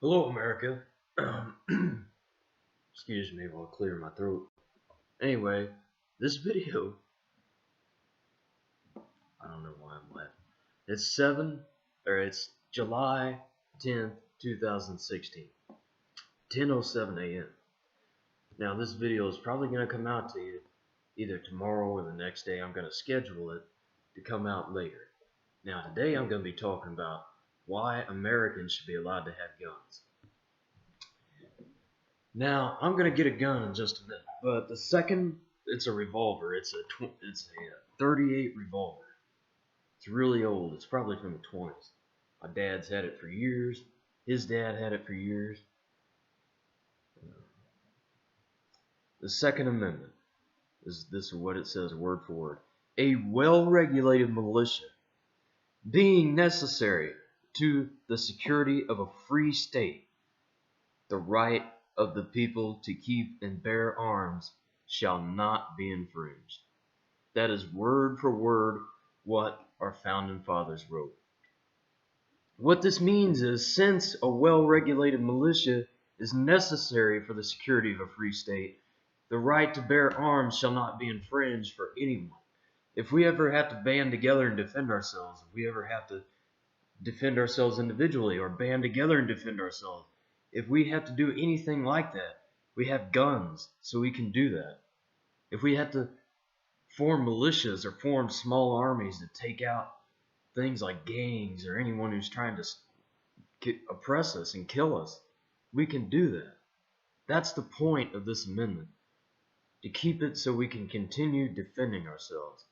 Hello, America. Excuse me while I clear my throat. Anyway, this video, I don't know why I'm laughing. It's July 10th, 2016, 10:07 a.m. Now, this video is probably going to come out to you either tomorrow or the next day. I'm going to schedule it to come out later. Now, today I'm going to be talking about why Americans should be allowed to have guns. Now, I'm going to get a gun in just a minute, but the second it's a revolver, it's a 38 revolver. It's really old. It's probably from the 20s. My dad's had it for years. His dad had it for years. The Second Amendment is what it says word for word. A well-regulated militia being necessary to the security of a free state, the right of the people to keep and bear arms shall not be infringed. That is word for word what our founding fathers wrote. What this means is, since a well-regulated militia is necessary for the security of a free state, the right to bear arms shall not be infringed for anyone. If we ever have to band together and defend ourselves, if we ever have to defend ourselves individually or band together and defend ourselves, if we have to do anything like that, we have guns, so we can do that. If we have to form militias or form small armies to take out things like gangs or anyone who's trying to oppress us and kill us, we can do that. That's the point of this amendment, to keep it so we can continue defending ourselves.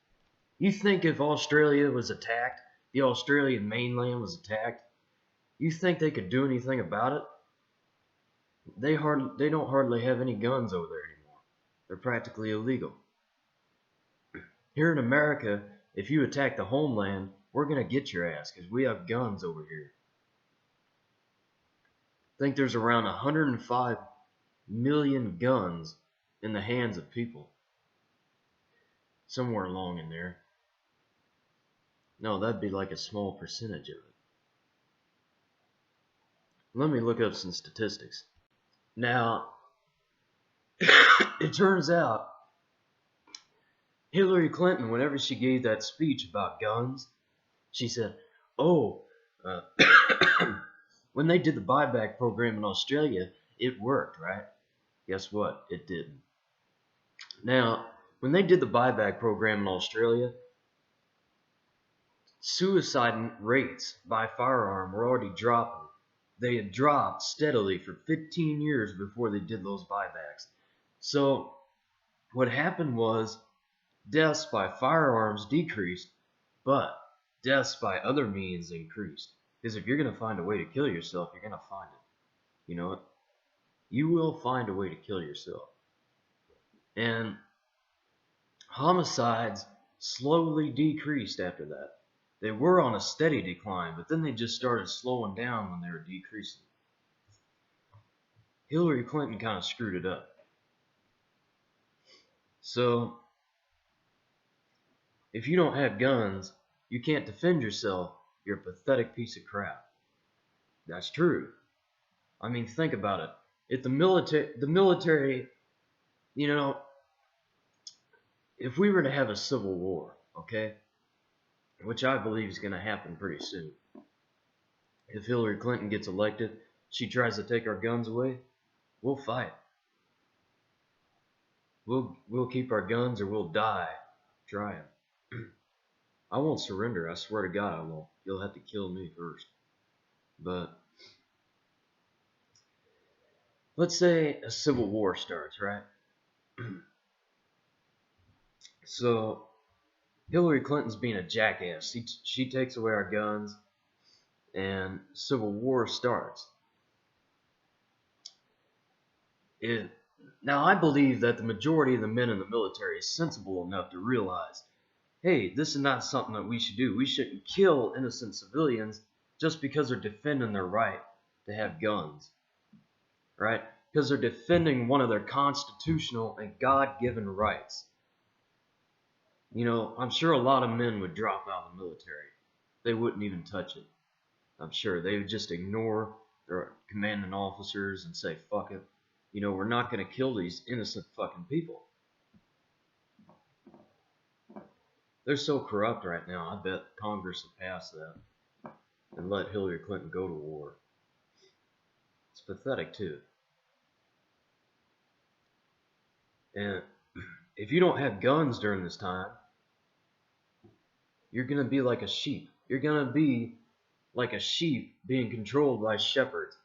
You think if Australia was attacked, the Australian mainland was attacked, you think they could do anything about it? They don't hardly have any guns over there anymore. They're practically illegal. Here in America, if you attack the homeland, we're going to get your ass because we have guns over here. I think there's around 105 million guns in the hands of people. Somewhere along in there. No, that'd be like a small percentage of it. Let me look up some statistics. Now, it turns out Hillary Clinton, whenever she gave that speech about guns, she said, when they did the buyback program in Australia, it worked, right? Guess what? It didn't. Now, when they did the buyback program in Australia, suicide rates by firearm were already dropping. They had dropped steadily for 15 years before they did those buybacks. So what happened was deaths by firearms decreased, but deaths by other means increased. Because if you're going to find a way to kill yourself, you're going to find it. You know what? You will find a way to kill yourself. And homicides slowly decreased after that. They were on a steady decline, but then they just started slowing down when they were decreasing. Hillary Clinton kind of screwed it up. So, if you don't have guns, you can't defend yourself, you're a pathetic piece of crap. That's true. I mean, think about it. If the military, if we were to have a civil war, okay, which I believe is going to happen pretty soon. If Hillary Clinton gets elected, she tries to take our guns away, we'll fight. We'll keep our guns or we'll die trying. I won't surrender. I swear to God I won't. You'll have to kill me first. But let's say a civil war starts, right? So Hillary Clinton's being a jackass. She takes away our guns, and civil war starts. Now, I believe that the majority of the men in the military is sensible enough to realize, hey, this is not something that we should do. We shouldn't kill innocent civilians just because they're defending their right to have guns, right? Because they're defending one of their constitutional and God-given rights. I'm sure a lot of men would drop out of the military. They wouldn't even touch it. I'm sure they would just ignore their commanding officers and say, fuck it. You know, we're not going to kill these innocent fucking people. They're so corrupt right now, I bet Congress will pass that and let Hillary Clinton go to war. It's pathetic, too. And if you don't have guns during this time, you're going to be like a sheep. You're going to be like a sheep being controlled by shepherds.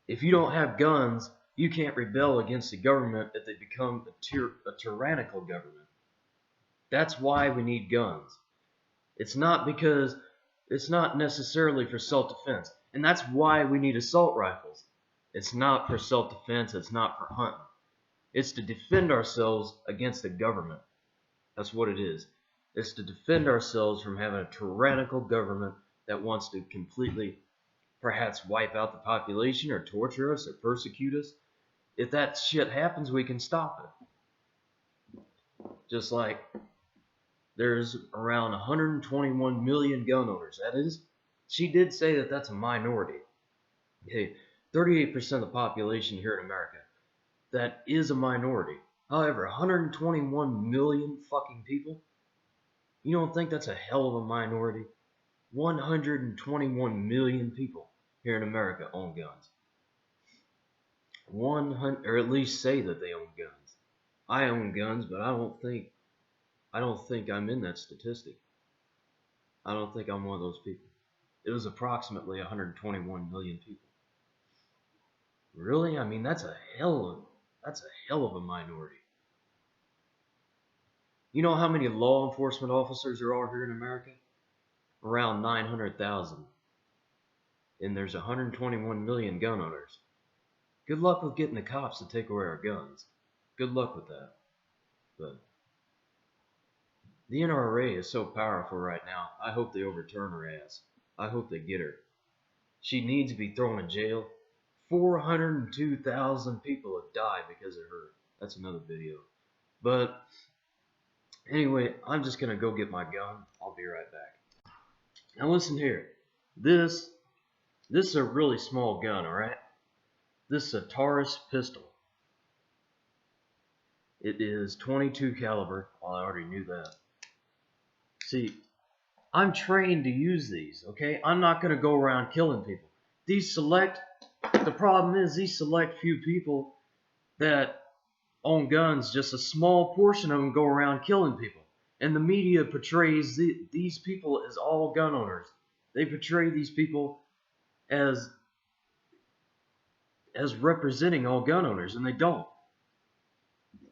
If you don't have guns, you can't rebel against the government if they become a tyrannical government. That's why we need guns. It's not necessarily for self-defense. And that's why we need assault rifles. It's not for self-defense. It's not for hunting. It's to defend ourselves against the government. That's what it is. It's to defend ourselves from having a tyrannical government that wants to completely perhaps wipe out the population or torture us or persecute us. If that shit happens, we can stop it. Just like there's around 121 million gun owners. That is, she did say that that's a minority. Okay, 38% of the population here in America. That is a minority. However, 121 million fucking people? You don't think that's a hell of a minority? 121 million people here in America own guns. 100, or at least say that they own guns. I own guns, but I don't think I'm in that statistic. I don't think I'm one of those people. It was approximately 121 million people. Really? I mean, that's a hell of a minority. You know how many law enforcement officers there are here in America? Around 900,000. And there's 121 million gun owners. Good luck with getting the cops to take away our guns. Good luck with that. But the NRA is so powerful right now. I hope they overturn her ass. I hope they get her. She needs to be thrown in jail. 402,000 people have died because of her. That's another video. But anyway, I'm just going to go get my gun. I'll be right back. Now listen here. This is a really small gun, alright? This is a Taurus pistol. It is 22 caliber. Well, I already knew that. See, I'm trained to use these, okay? I'm not going to go around killing people. The problem is these select few people that own guns, just a small portion of them go around killing people. And the media portrays these people as all gun owners. They portray these people as representing all gun owners, and they don't.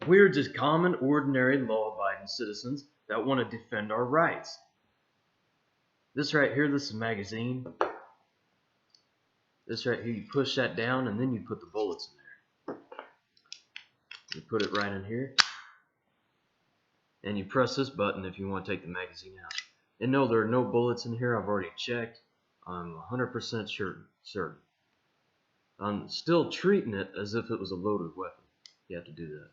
We're just common, ordinary, law-abiding citizens that want to defend our rights. This right here, this is a magazine. This right here, you push that down, and then you put the bullets in there. You put it right in here. And you press this button if you want to take the magazine out. And no, there are no bullets in here. I've already checked. I'm 100% certain. I'm still treating it as if it was a loaded weapon. You have to do that.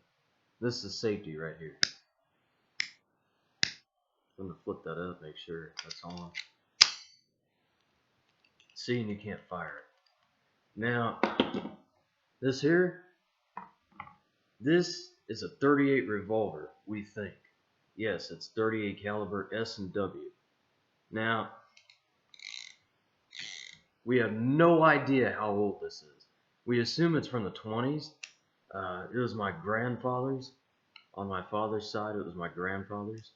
This is safety right here. I'm going to flip that up, make sure that's on. See, and you can't fire it. Now, this here, this is a 38 revolver, we think. Yes, it's 38 caliber S&W. Now, we have no idea how old this is. We assume it's from the 20s. It was my grandfather's. On my father's side, it was my grandfather's.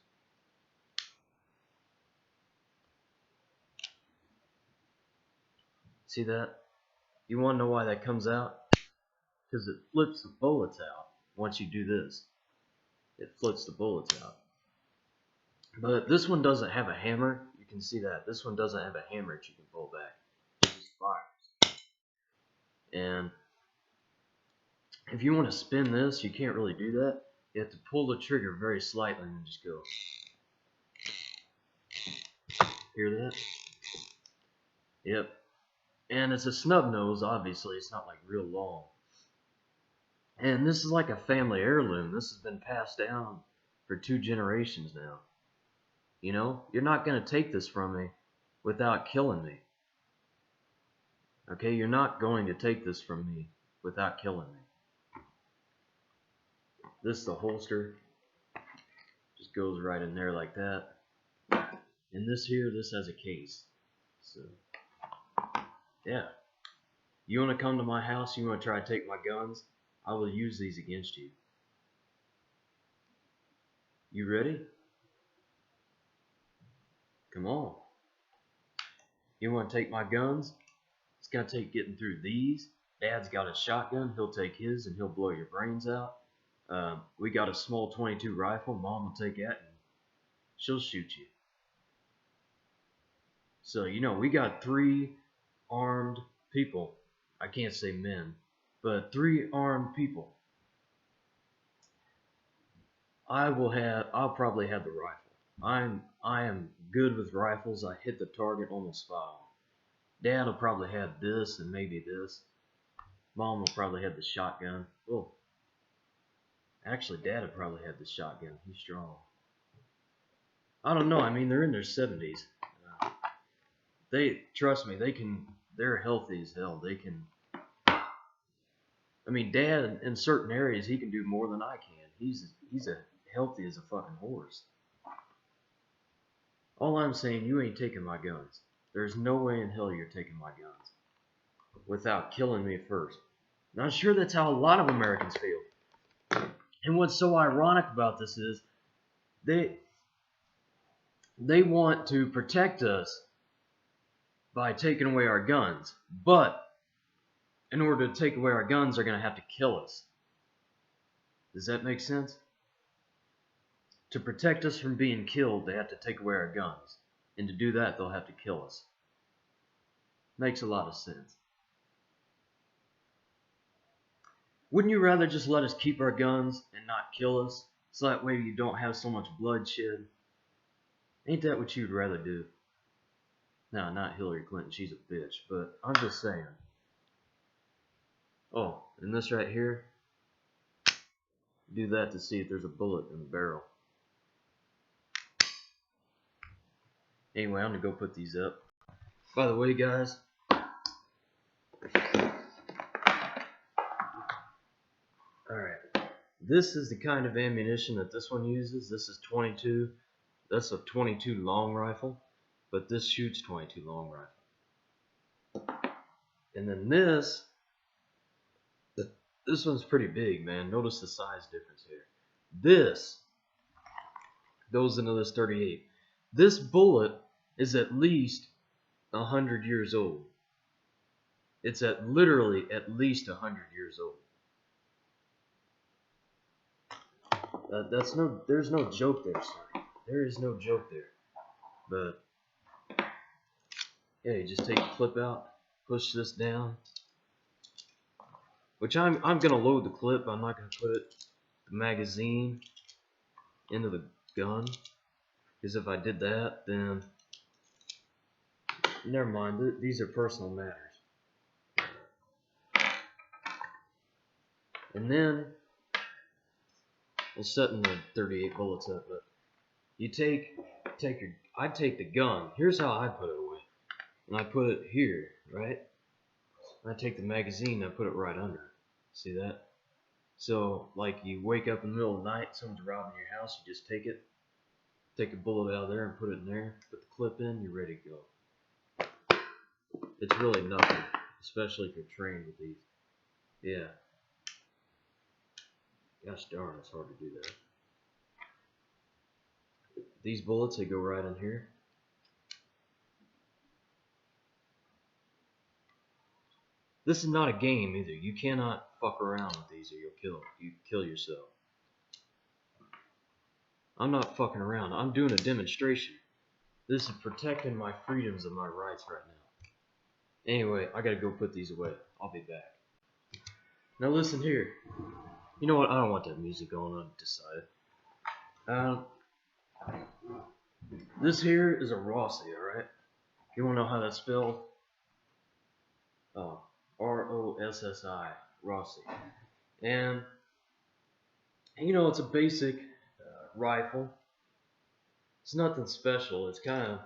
See that? You want to know why that comes out? Because it flips the bullets out once you do this. It flips the bullets out. But this one doesn't have a hammer. You can see that. This one doesn't have a hammer that you can pull back. It just fires. And if you want to spin this, you can't really do that. You have to pull the trigger very slightly and just go. Hear that? Yep. And it's a snub nose, obviously. It's not like real long. And this is like a family heirloom. This has been passed down for 2 generations now. You know, you're not going to take this from me without killing me. Okay, you're not going to take this from me without killing me. This is the holster. Just goes right in there like that. And this here, this has a case. So, yeah. You want to come to my house? You want to try to take my guns? I will use these against you. You ready? Come on. You want to take my guns? It's going to take getting through these. Dad's got a shotgun. He'll take his and he'll blow your brains out. We got a small 22 rifle. Mom will take that and she'll shoot you. So, we got 3 armed people. I can't say men, but 3 armed people. I'll probably have the rifle. I am good with rifles. I hit the target almost spot on. Dad will probably have this and maybe this. Mom will probably have the shotgun. Well, actually, Dad would probably have the shotgun. He's strong. I don't know. I mean, they're in their 70s. Trust me, they're healthy as hell. They can. I mean, Dad, in certain areas, he can do more than I can. He's healthy as a fucking horse. All I'm saying, you ain't taking my guns. There's no way in hell you're taking my guns without killing me first. And I'm sure that's how a lot of Americans feel. And what's so ironic about this is they want to protect us by taking away our guns. But in order to take away our guns, they're going to have to kill us. Does that make sense? To protect us from being killed, they have to take away our guns. And to do that, they'll have to kill us. Makes a lot of sense. Wouldn't you rather just let us keep our guns and not kill us? So that way you don't have so much bloodshed? Ain't that what you'd rather do? No, not Hillary Clinton. She's a bitch. But I'm just saying. Oh, and this right here. Do that to see if there's a bullet in the barrel. Anyway, I'm going to go put these up. By the way, guys. Alright. This is the kind of ammunition that this one uses. This is 22. That's a 22 long rifle. But this shoots 22 long rifle. And then this one's pretty big, man. Notice the size difference here. This goes into this 38. This bullet is at least 100 years old. It's literally at least 100 years old. There's no joke there, sir. There is no joke there. But yeah, you just take the clip out, push this down. Which I'm gonna load the clip. I'm not gonna put the magazine into the gun, because if I did that, then never mind. These are personal matters. And then we'll set in the 38 bullets up. But you I take the gun. Here's how I put it away. And I put it here, right? And I take the magazine and I put it right under. See that? So, like, you wake up in the middle of the night, someone's robbing your house, you just take a bullet out of there and put it in there, put the clip in, you're ready to go. It's really nothing, especially if you're trained with these. Yeah. Gosh darn, it's hard to do that. These bullets, they go right in here. This is not a game either. You cannot fuck around with these or you'll kill yourself. I'm not fucking around. I'm doing a demonstration. This is protecting my freedoms and my rights right now. Anyway, I gotta go put these away. I'll be back. Now listen here. You know what? I don't want that music going on. Decided. This here is a Rossi, alright? You wanna know how that's spelled? R-O-S-S-I, Rossi. And it's a basic rifle. It's nothing special. It's kind of...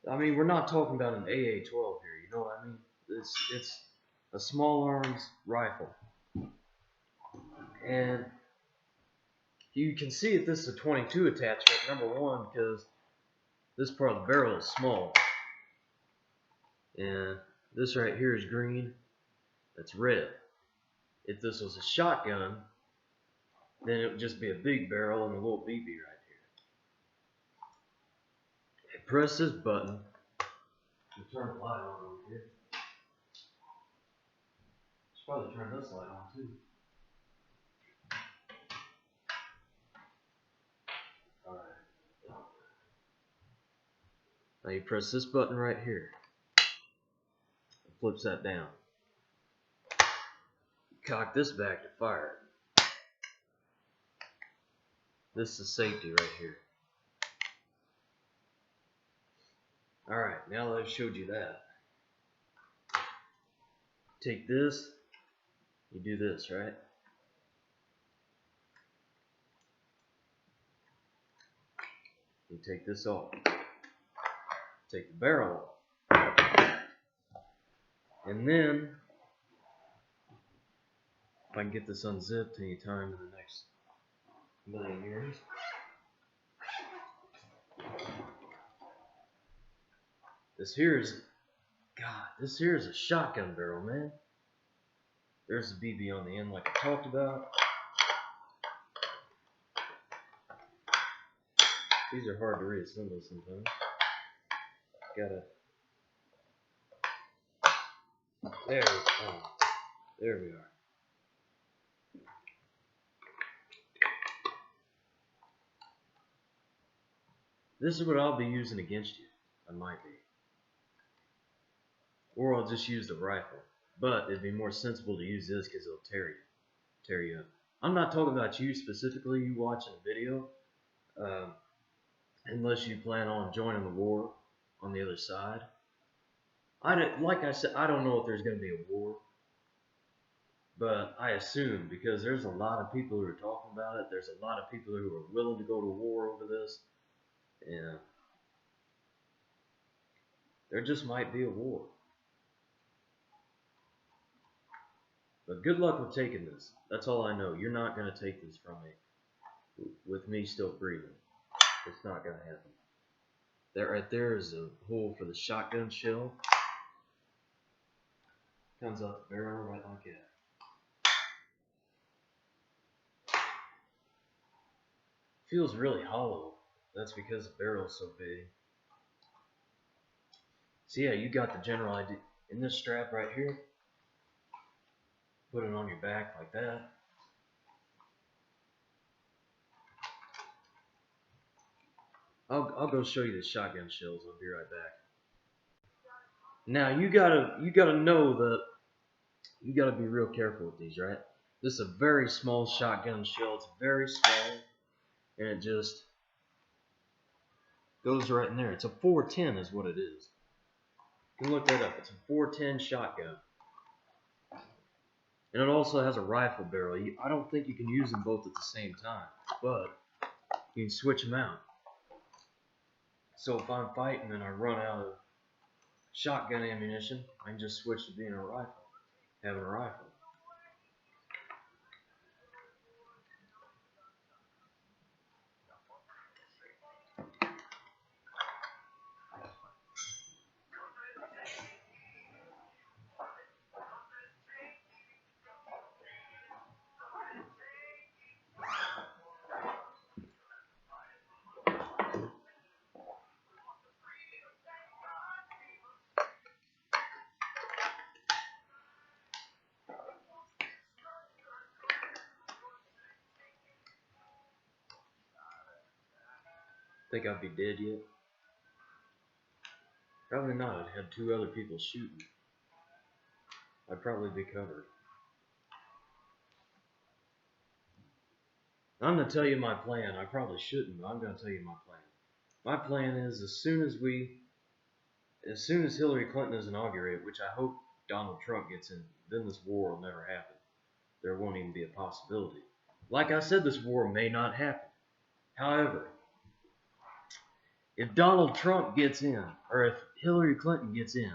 I mean, we're not talking about an AA-12 here. You know what I mean? It's a small arms rifle, and you can see that this is a 22 attachment. Number one, because this part of the barrel is small, and this right here is green. That's red. If this was a shotgun, then it would just be a big barrel and a little BB right here. And press this button. Turn the light on over here. Should probably turn this light on too. Alright. Now you press this button right here. It flips that down. Cock this back to fire. This is safety right here. Alright, now that I've showed you that, take this, you do this, right? You take this off. Take the barrel off. And then, if I can get this unzipped anytime in the next million years. This here is a shotgun barrel, man. There's the BB on the end like I talked about. These are hard to reassemble sometimes. There we are. This is what I'll be using against you. I might be. Or I'll just use the rifle. But it'd be more sensible to use this because it'll tear you up. I'm not talking about you specifically, you watching the video. Unless you plan on joining the war on the other side. Like I said, I don't know if there's going to be a war. But I assume, because there's a lot of people who are talking about it. There's a lot of people who are willing to go to war over this. And there just might be a war. But good luck with taking this. That's all I know. You're not going to take this from me with me still breathing. It's not going to happen. That right there is a hole for the shotgun shell. Comes out the barrel right like that. Feels really hollow. That's because the barrel is so big. So yeah, you got the general idea. In this strap right here, put it on your back like that. I'll go show you the shotgun shells. I'll be right back. Now you gotta know that you gotta be real careful with these, right? This is a very small shotgun shell. It's very small, and it just goes right in there. It's a 410 is what it is. You can look that up. It's a 410 shotgun. And it also has a rifle barrel. I don't think you can use them both at the same time, but you can switch them out. So if I'm fighting and I run out of shotgun ammunition, I can just switch to being a rifle, having a rifle. Think I'd be dead yet? Probably not. I'd had 2 other people shooting. I'd probably be covered. I'm going to tell you my plan. I probably shouldn't, but I'm going to tell you my plan. My plan is as soon as Hillary Clinton is inaugurated, which I hope Donald Trump gets in, then this war will never happen. There won't even be a possibility. Like I said, this war may not happen. However, If Donald Trump gets in, or if Hillary Clinton gets in,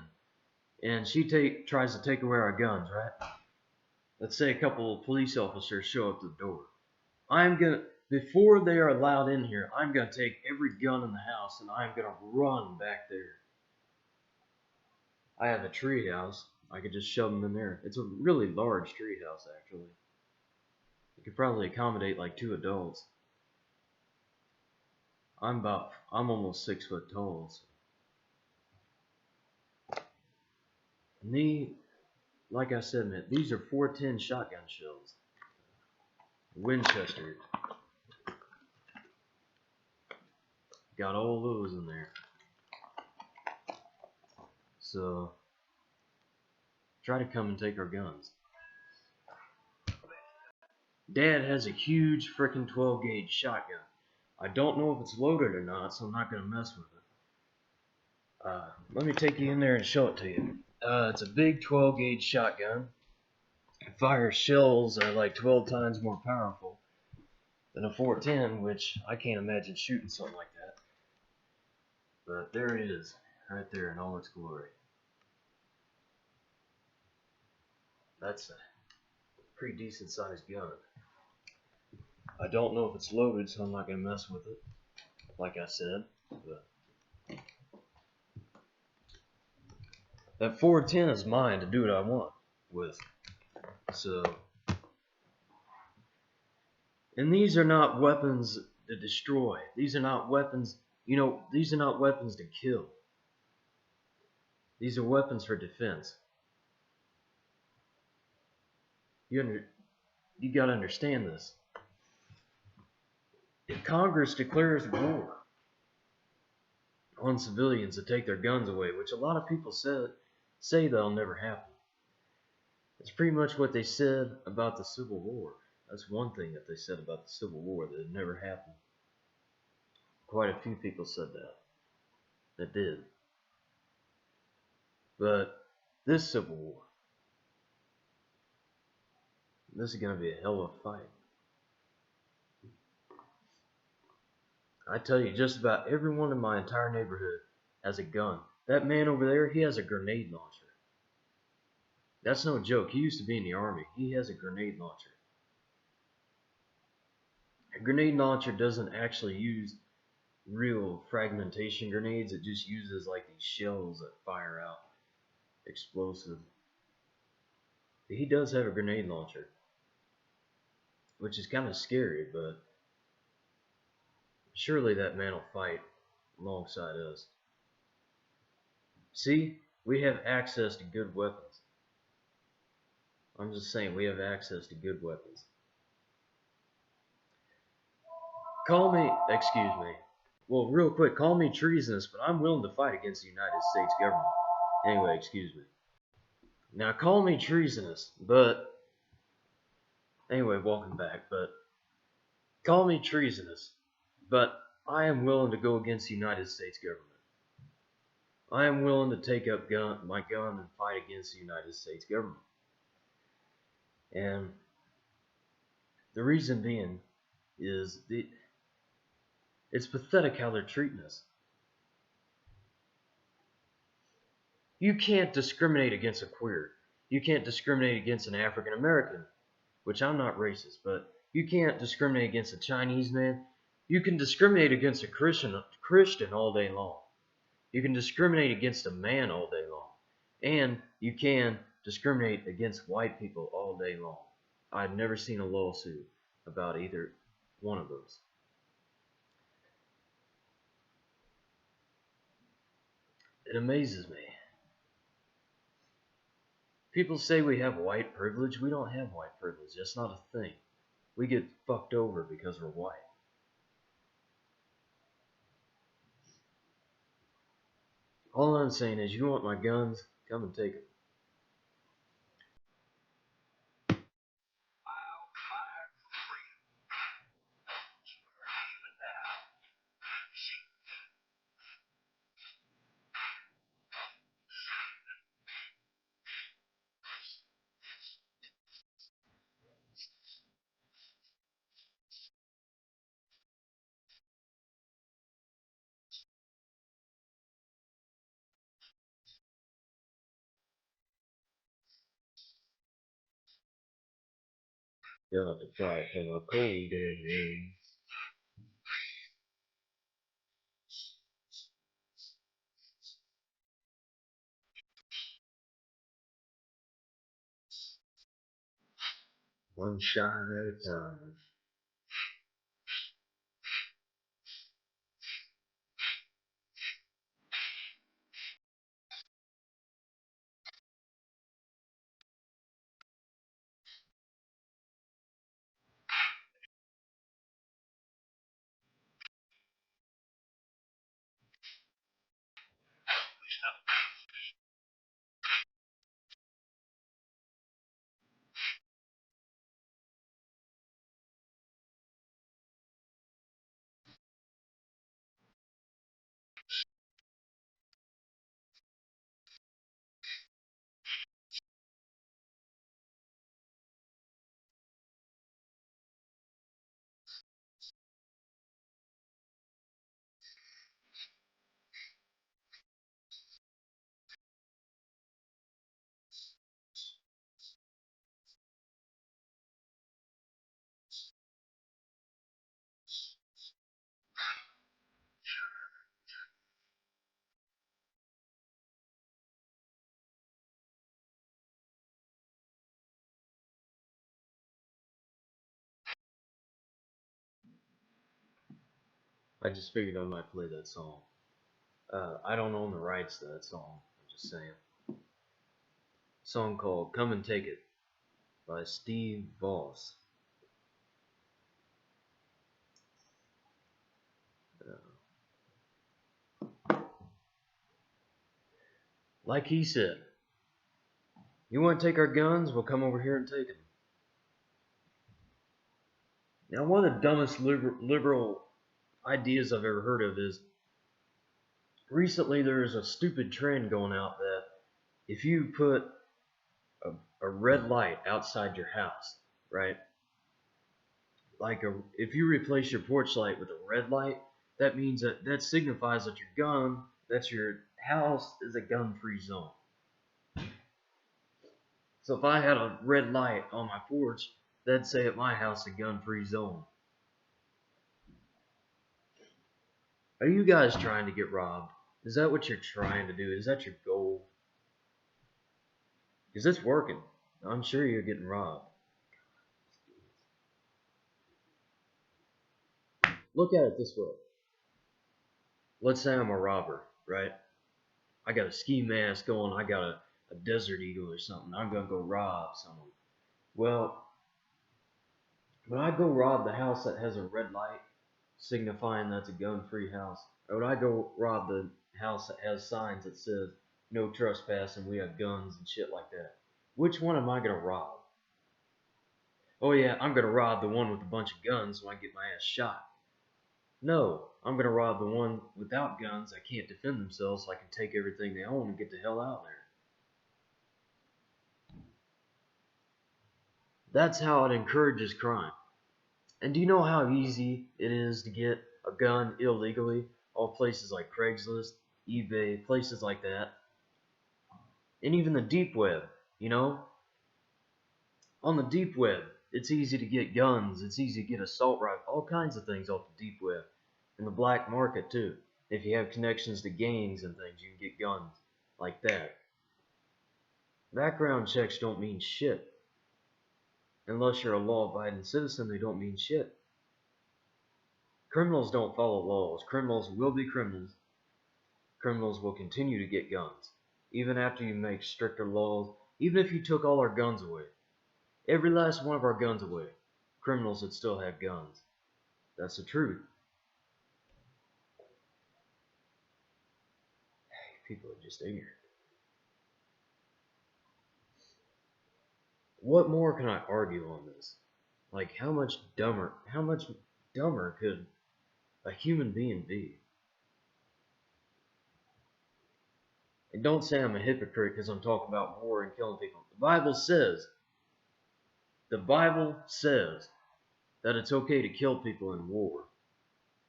and she tries to take away our guns, right? Let's say a couple of police officers show up to the door. Before they are allowed in here, I'm gonna take every gun in the house and I'm gonna run back there. I have a tree house. I could just shove them in there. It's a really large tree house, actually. It could probably accommodate like 2 adults. I'm almost 6 foot tall. So. And like I said, man, these are 410 shotgun shells. Winchester. Got all those in there. So, try to come and take our guns. Dad has a huge frickin' 12 gauge shotgun. I don't know if it's loaded or not, so I'm not gonna mess with it. Let me take you in there and show it to you. It's a big 12 gauge shotgun. It fires shells that are like 12 times more powerful than a 410, which I can't imagine shooting something like that. But there it is, right there in all its glory. That's a pretty decent sized gun. I don't know if it's loaded, so I'm not going to mess with it, like I said. But that 410 is mine to do what I want with. So, and these are not weapons to destroy. These are not weapons, these are not weapons to kill. These are weapons for defense. You got to understand this. If Congress declares war on civilians to take their guns away, which a lot of people say that'll never happen. That's pretty much what they said about the Civil War. That's one thing that they said about the Civil War, that it never happened. Quite a few people said that did. But this Civil War, this is going to be a hell of a fight. I tell you, just about everyone in my entire neighborhood has a gun. That man over there, he has a grenade launcher. That's no joke. He used to be in the army. He has a grenade launcher. A grenade launcher doesn't actually use real fragmentation grenades. It just uses like these shells that fire out explosive. He does have a grenade launcher, which is kind of scary, but surely that man will fight alongside us. See, we have access to good weapons. I'm just saying, we have access to good weapons. Well, real quick, call me treasonous, but I'm willing to fight against the United States government. Anyway, excuse me. Now, call me treasonous, but anyway, welcome back. But call me treasonous, but I am willing to go against the United States government. I am willing to take up my gun and fight against the United States government. And the reason being is it's pathetic how they're treating us. You can't discriminate against a queer. You can't discriminate against an African American, which I'm not racist, but you can't discriminate against a Chinese man. You can discriminate against a Christian all day long. You can discriminate against a man all day long. And you can discriminate against white people all day long. I've never seen a lawsuit about either one of those. It amazes me. People say we have white privilege. We don't have white privilege. That's not a thing. We get fucked over because we're white. All I'm saying is, you want my guns? Come and take them. Got to fight from a cold day. One shot at a time. I just figured I might play that song. I don't own the rights to that song. I'm just saying. Song called "Come and Take It" by Steve Voss. Like he said, you want to take our guns? We'll come over here and take them. Now, one of the dumbest liberal ideas I've ever heard of is recently there's a stupid trend going out that if you put a red light outside your house, right? If you replace your porch light with a red light, that means that signifies that your house is a gun-free zone. So if I had a red light on my porch, that'd say at my house a gun-free zone. Are you guys trying to get robbed? Is that what you're trying to do? Is that your goal? Is this working? I'm sure you're getting robbed. Look at it this way. Let's say I'm a robber, right? I got a ski mask on, I got a Desert Eagle or something. I'm gonna go rob someone. Well, when I go rob the house that has a red light, signifying that's a gun-free house, or would I go rob the house that has signs that says no trespassing, we have guns and shit like that? Which one am I gonna rob? Oh yeah, I'm gonna rob the one with a bunch of guns so I get my ass shot. No, I'm gonna rob the one without guns that can't defend themselves so I can take everything they own and get the hell out of there. That's how it encourages crime. And do you know how easy it is to get a gun illegally? All places like Craigslist, eBay, places like that. And even the deep web, you know? On the deep web, it's easy to get guns, it's easy to get assault rifles, all kinds of things off the deep web. And the black market too. If you have connections to gangs and things, you can get guns like that. Background checks don't mean shit. Unless you're a law-abiding citizen, they don't mean shit. Criminals don't follow laws. Criminals will be criminals. Criminals will continue to get guns. Even after you make stricter laws, even if you took all our guns away, every last one of our guns away, criminals would still have guns. That's the truth. People are just ignorant. What more can I argue on this? Like, how much dumber could a human being be? And don't say I'm a hypocrite because I'm talking about war and killing people. The Bible says that it's okay to kill people in war.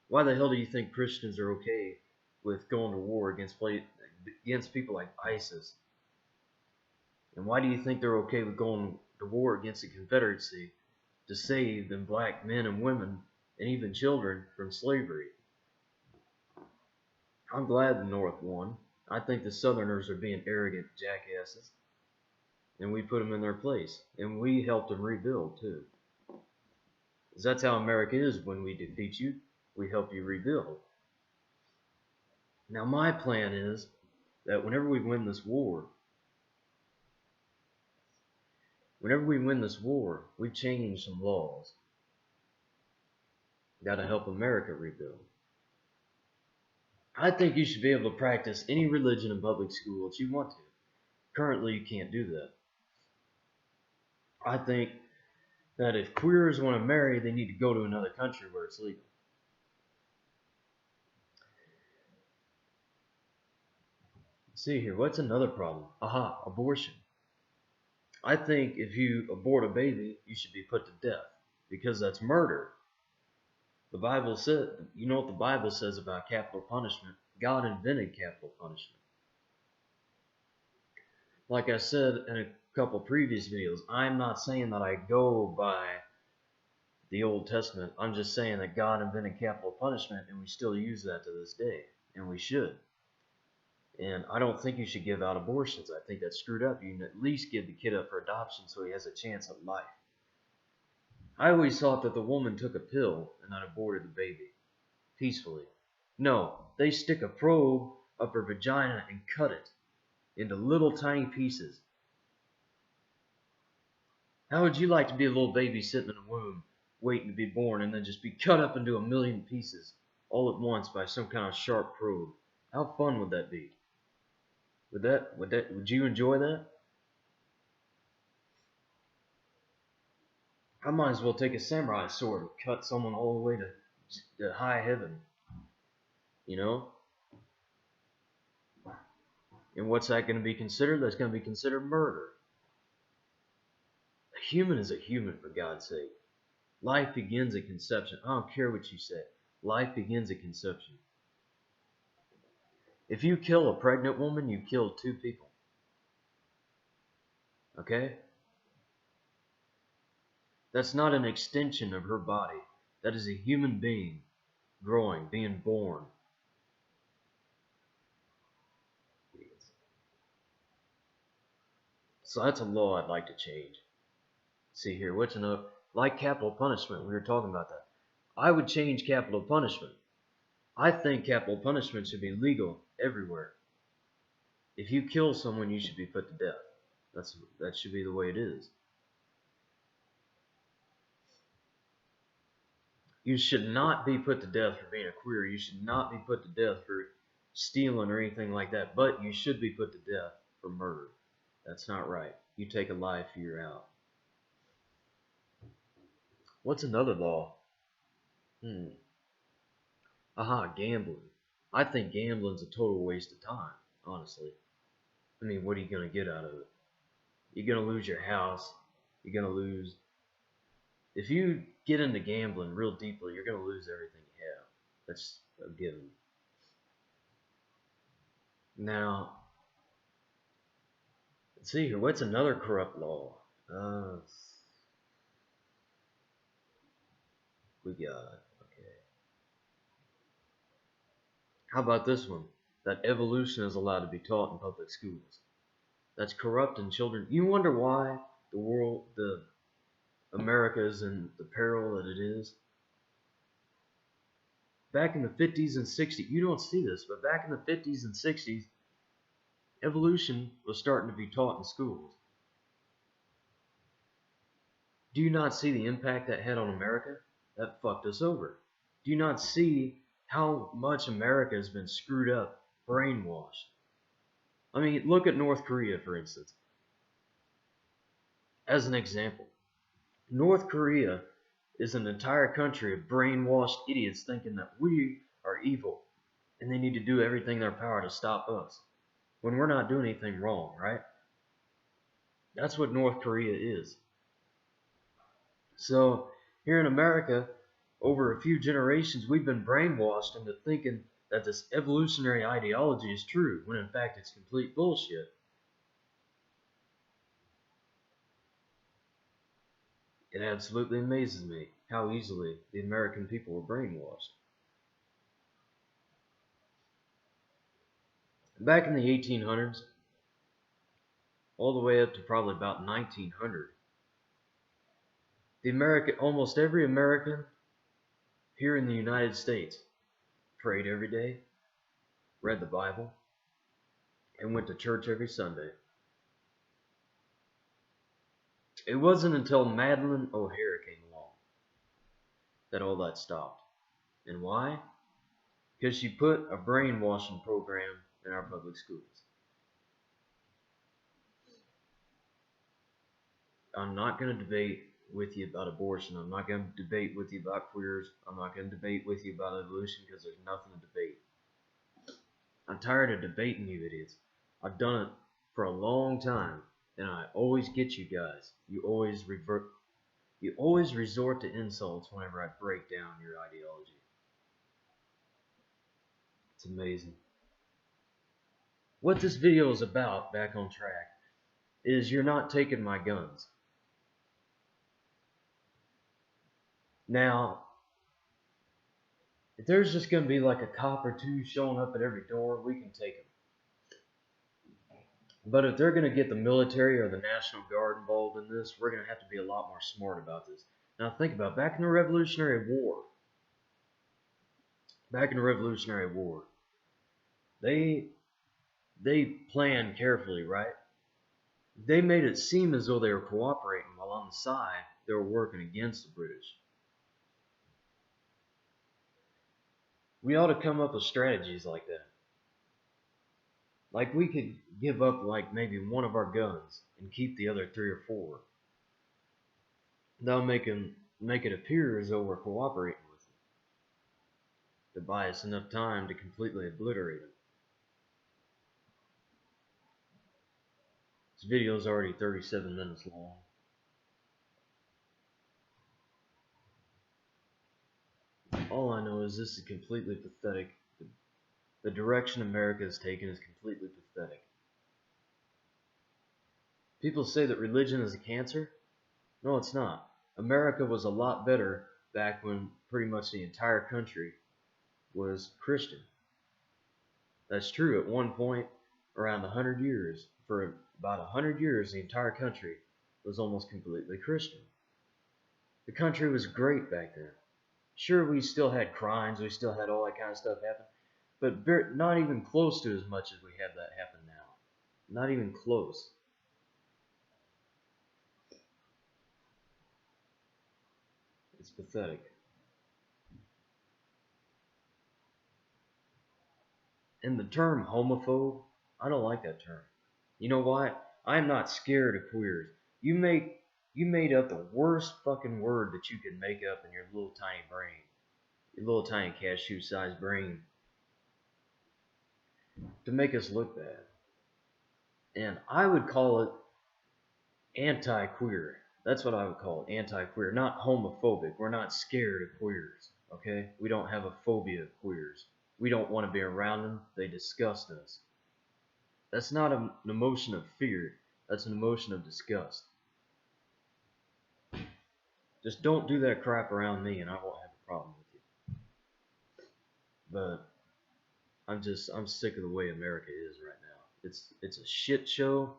Why the hell do you think Christians are okay with going to war against people like ISIS? And why do you think they're okay with going to war against the Confederacy to save them black men and women and even children from slavery. I'm glad the North won. I think the Southerners are being arrogant jackasses, and we put them in their place, and we helped them rebuild too. Because that's how America is. When we defeat you, we help you rebuild. Now my plan is that whenever we win this war, we change some laws. Gotta help America rebuild. I think you should be able to practice any religion in public school that you want to. Currently, you can't do that. I think that if queers want to marry, they need to go to another country where it's legal. Let's see here, what's another problem? Aha, abortion. I think if you abort a baby, you should be put to death, because that's murder. The Bible said, you know what the Bible says about capital punishment? God invented capital punishment. Like I said in a couple previous videos, I'm not saying that I go by the Old Testament. I'm just saying that God invented capital punishment, and we still use that to this day, and we should. And I don't think you should give out abortions. I think that's screwed up. You can at least give the kid up for adoption so he has a chance at life. I always thought that the woman took a pill and then aborted the baby peacefully. No, they stick a probe up her vagina and cut it into little tiny pieces. How would you like to be a little baby sitting in a womb waiting to be born and then just be cut up into a million pieces all at once by some kind of sharp probe? How fun would that be? Would you enjoy that? I might as well take a samurai sword and cut someone all the way to high heaven. You know? And what's that going to be considered? That's going to be considered murder. A human is a human, for God's sake. Life begins at conception. I don't care what you say. Life begins at conception. If you kill a pregnant woman, you killed 2 people. Okay? That's not an extension of her body. That is a human being growing, being born. So that's a law I'd like to change. See here, what's enough? Like capital punishment, we were talking about that. I would change capital punishment. I think capital punishment should be legal everywhere. If you kill someone, you should be put to death. That should be the way it is. You should not be put to death for being a queer. You should not be put to death for stealing or anything like that. But you should be put to death for murder. That's not right. You take a life, you're out. What's another law? Aha, gambling. I think gambling's a total waste of time, honestly. I mean, what are you going to get out of it? You're going to lose your house. You're going to lose... If you get into gambling real deeply, you're going to lose everything you have. That's a given. Now, let's see here. What's another corrupt law? We got, okay. How about this one? That evolution is allowed to be taught in public schools. That's corrupting children. You wonder why America is in the peril that it is? Back in the 50s and 60s, you don't see this, but back in the 50s and 60s, evolution was starting to be taught in schools. Do you not see the impact that had on America? That fucked us over. Do you not see how much America has been screwed up, brainwashed? I mean, look at North Korea, for instance. As an example, North Korea is an entire country of brainwashed idiots thinking that we are evil and they need to do everything in their power to stop us when we're not doing anything wrong, right? That's what North Korea is. So here in America, over a few generations, we've been brainwashed into thinking that this evolutionary ideology is true, when in fact it's complete bullshit. It absolutely amazes me how easily the American people were brainwashed. Back in the 1800s, all the way up to probably about 1900, almost every American here in the United States prayed every day, read the Bible, and went to church every Sunday. It wasn't until Madeleine O'Hara came along that all that stopped. And why? Because she put a brainwashing program in our public schools. I'm not going to debate with you about abortion. I'm not going to debate with you about queers. I'm not going to debate with you about evolution because there's nothing to debate. I'm tired of debating you idiots. I've done it for a long time, and I always get you guys. You always resort to insults whenever I break down your ideology. It's amazing. What this video is about, back on track, is you're not taking my guns. Now, if there's just going to be like a cop or two showing up at every door, we can take them. But if they're going to get the military or the National Guard involved in this, we're going to have to be a lot more smart about this. Now think about it. Back in the Revolutionary War, they planned carefully, right? They made it seem as though they were cooperating, while on the side they were working against the British. We ought to come up with strategies like that. Like we could give up like maybe one of our guns and keep the other 3 or 4. That'll make it appear as though we're cooperating with them, to buy us enough time to completely obliterate them. This video is already 37 minutes long. All I know is this is completely pathetic. The direction America has taken is completely pathetic. People say that religion is a cancer. No, it's not. America was a lot better back when pretty much the entire country was Christian. That's true. At one point, around 100 years, for about 100 years, the entire country was almost completely Christian. The country was great back then. Sure, we still had crimes, we still had all that kind of stuff happen, but not even close to as much as we have that happen now. Not even close. It's pathetic. And the term homophobe, I don't like that term. You know why? I'm not scared of queers. You made up the worst fucking word that you could make up in your little tiny brain. Your little tiny cashew-sized brain. To make us look bad. And I would call it anti-queer. That's what I would call it, anti-queer. Not homophobic. We're not scared of queers, okay? We don't have a phobia of queers. We don't want to be around them. They disgust us. That's not an emotion of fear. That's an emotion of disgust. Just don't do that crap around me and I won't have a problem with you. But I'm sick of the way America is right now. It's a shit show.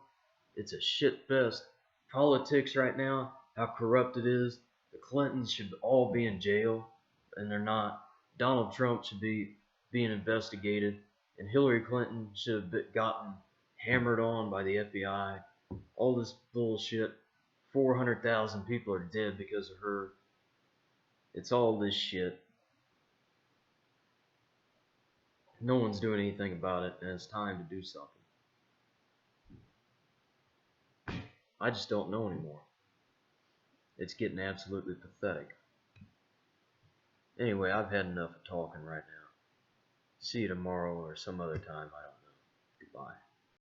It's a shit fest. Politics right now, how corrupt it is. The Clintons should all be in jail, and they're not. Donald Trump should be being investigated, and Hillary Clinton should have gotten hammered on by the FBI. All this bullshit. 400,000 people are dead because of her. It's all this shit. No one's doing anything about it, and it's time to do something. I just don't know anymore. It's getting absolutely pathetic. Anyway, I've had enough of talking right now. See you tomorrow or some other time, I don't know. Goodbye.